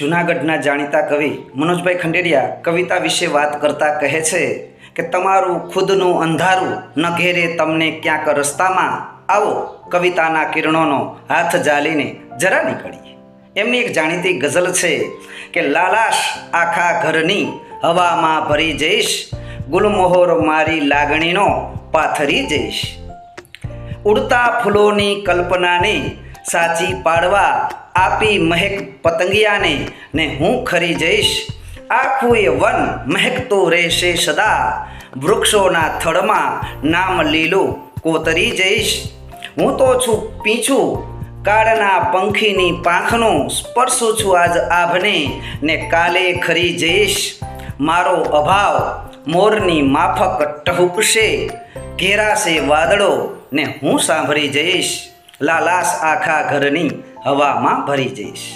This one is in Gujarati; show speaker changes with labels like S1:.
S1: જૂનાગઢના જાણીતા કવિ મનોજભાઈ ખંડેરિયા કવિતા વિશે વાત કરતા કહે છે કે તમારું ખુદનું અંધારું ન ઘેરે તમને ક્યાંક રસ્તામાં આવો કવિતાના કિરણોનો હાથ ઝાલીને જરા નીકળીએ. એમની એક જાણીતી ગઝલ છે કે લાલાશ આખા ઘરની હવામાં ભરી જઈશ, ગુલમોહર મારી લાગણીનો પાથરી જઈશ. ઉડતા ફૂલોની કલ્પનાને સાચી પાડવા આપી મહેક પતંગિયાને ને હું ખરી જઈશ. આખું એ વન મહેકતું રહેશે સદા, વૃક્ષોના થડમાં નામ લીલું કોતરી જઈશ. હું તો છું પીછું કાળના પંખીની પાંખનું, સ્પર્શું છું આજ આભને ને કાલે ખરી જઈશ. મારો અભાવ મોરની માફક ટહુકશે, ઘેરાશે વાદળો ને હું સાંભળી જઈશ. લાલાશ આખા ઘરની હવામાં ભરી જઈશ.